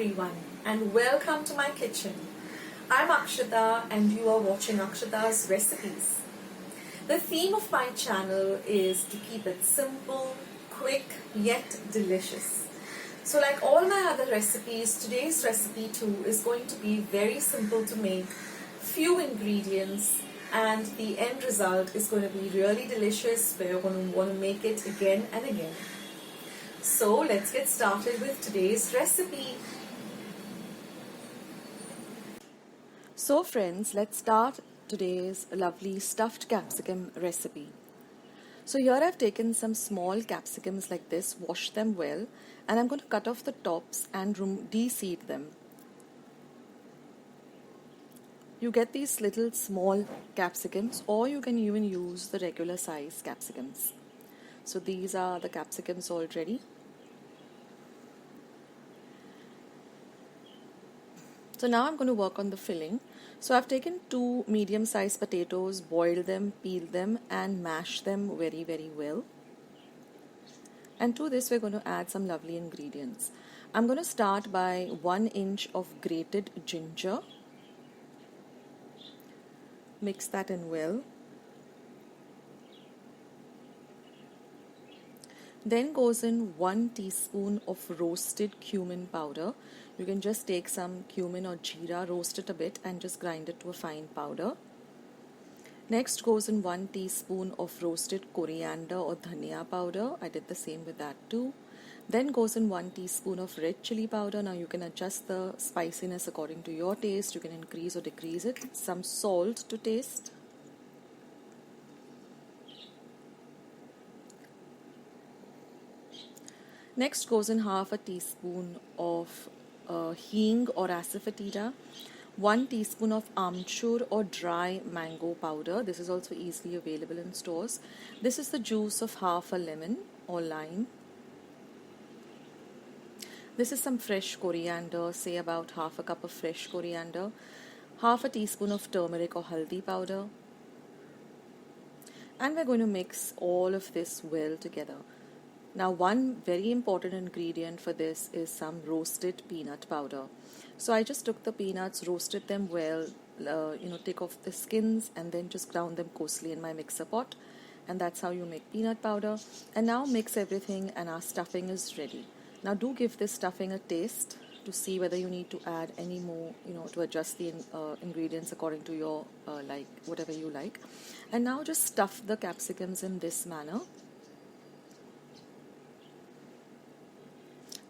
everyone, and welcome to my kitchen. I'm Akshita and you are watching Akshita's Recipes. The theme of my channel is to keep it simple, quick, yet delicious. So like all my other recipes, today's recipe too is going to be very simple to make, few ingredients, and the end result is going to be really delicious where you're going to want to make it again and again. So let's get started with today's recipe. So friends, let's start today's lovely stuffed capsicum recipe. So here I've taken some small capsicums like this, washed them well, and I'm going to cut off the tops and de-seed them. You get these little small capsicums, or you can even use the regular size capsicums. So these are the capsicums already. So now I'm going to work on the filling. So I've taken 2 medium-sized potatoes, boiled them, peeled them, and mashed them very, very well. And to this we're going to add some lovely ingredients. I'm going to start by 1 inch of grated ginger. Mix that in well. Then goes in 1 teaspoon of roasted cumin powder. You can just take some cumin or jeera, roast it a bit and just grind it to a fine powder. Next goes in 1 teaspoon of roasted coriander or dhania powder. I did the same with that too. Then goes in 1 teaspoon of red chilli powder. Now you can adjust the spiciness according to your taste. You can increase or decrease it. Some salt to taste. Next goes in half a teaspoon of hing or asafotedia, 1 teaspoon of amchur or dry mango powder. This is also easily available in stores. This is the juice of half a lemon or lime. This is some fresh coriander, say about half a cup of fresh coriander, half a teaspoon of turmeric or haldi powder. And we're going to mix all of this well together. Now one very important ingredient for this is some roasted peanut powder. So I just took the peanuts, roasted them well, take off the skins and then just ground them coarsely in my mixer pot. And that's how you make peanut powder. And now mix everything and our stuffing is ready. Now do give this stuffing a taste to see whether you need to add any more, to adjust the ingredients according to your whatever you like. And now just stuff the capsicums in this manner.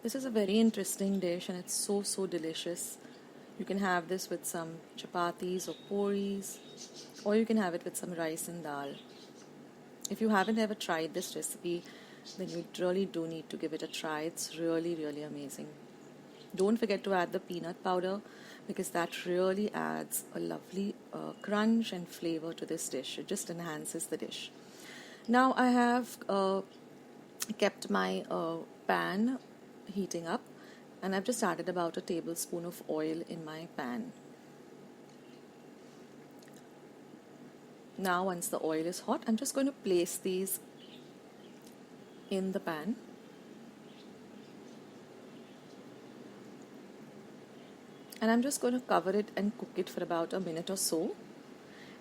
This is a very interesting dish and it's so delicious. You can have this with some chapatis or puris, or you can have it with some rice and dal. If you haven't ever tried this recipe, then you really do need to give it a try. It's really amazing. Don't forget to add the peanut powder because that really adds a lovely crunch and flavor to this dish. It just enhances the dish. Now I have kept my pan heating up and I've just added about a tablespoon of oil in my pan. Now once the oil is hot, I'm just going to place these in the pan. And I'm just going to cover it and cook it for about a minute or so.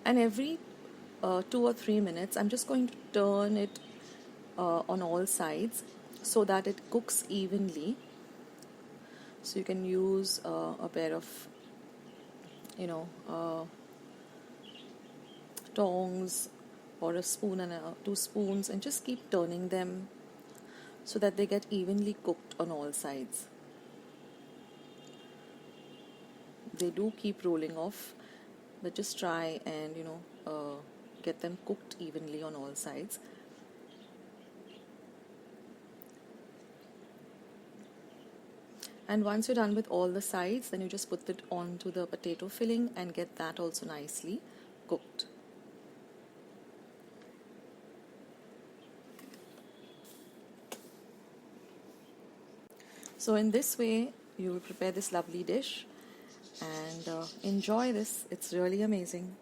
And every 2 or 3 minutes, I'm just going to turn it on all sides so that it cooks evenly. So you can use a pair of tongs or a spoon and 2 spoons and just keep turning them so that they get evenly cooked on all sides. They do keep rolling off, but just try and get them cooked evenly on all sides. And once you're done with all the sides, then you just put it onto the potato filling and get that also nicely cooked. So in this way, you will prepare this lovely dish and enjoy this. It's really amazing.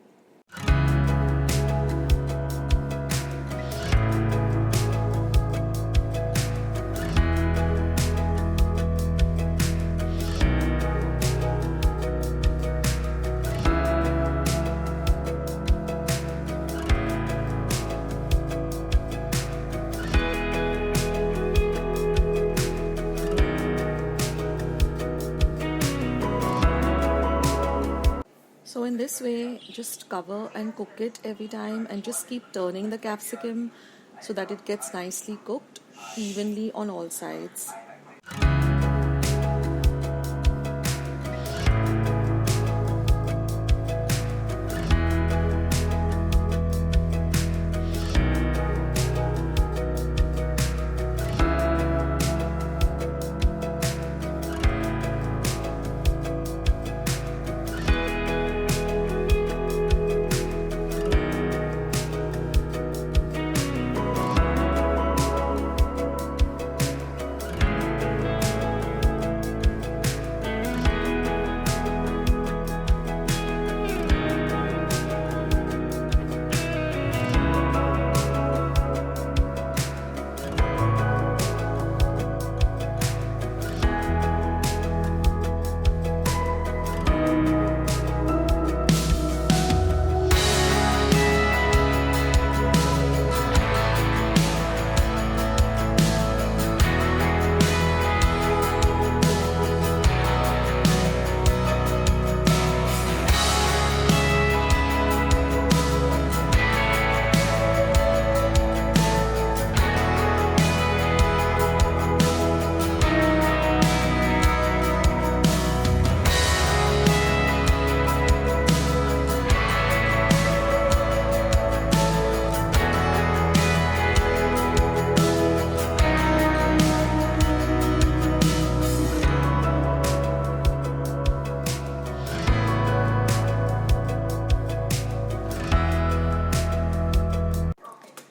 way, just cover and cook it every time, and just keep turning the capsicum so that it gets nicely cooked evenly on all sides.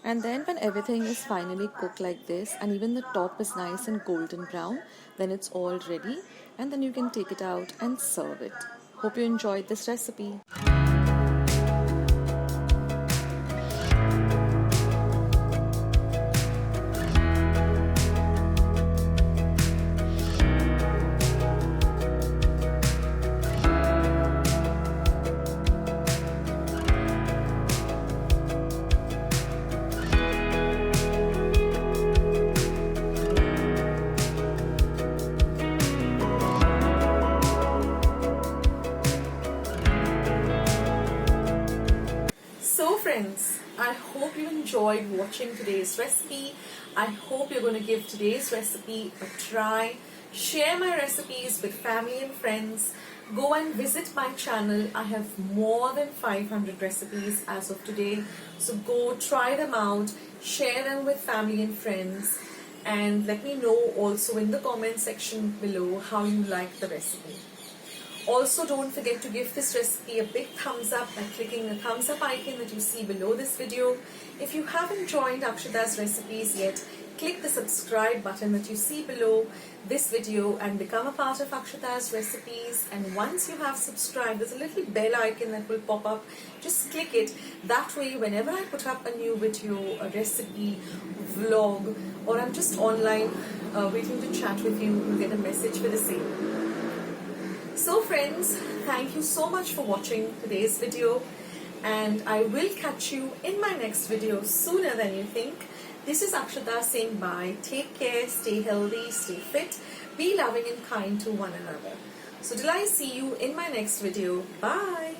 And then when everything is finally cooked like this, and even the top is nice and golden brown, then it's all ready, and then you can take it out and serve it. Hope you enjoyed this recipe. So friends, I hope you enjoyed watching today's recipe. I hope you're going to give today's recipe a try. Share my recipes with family and friends. Go and visit my channel. I have more than 500 recipes as of today. So go try them out, share them with family and friends, and let me know also in the comment section below how you like the recipe. Also, don't forget to give this recipe a big thumbs up by clicking the thumbs up icon that you see below this video. If you haven't joined Akshata's recipes yet, click the subscribe button that you see below this video and become a part of Akshata's recipes. And once you have subscribed, there's a little bell icon that will pop up. Just click it. That way, whenever I put up a new video, a recipe, vlog, or I'm just online waiting to chat with you, you'll get a message for the same. So friends, thank you so much for watching today's video, and I will catch you in my next video sooner than you think. This is Akshata saying bye. Take care, stay healthy, stay fit, be loving and kind to one another. So till I see you in my next video, bye.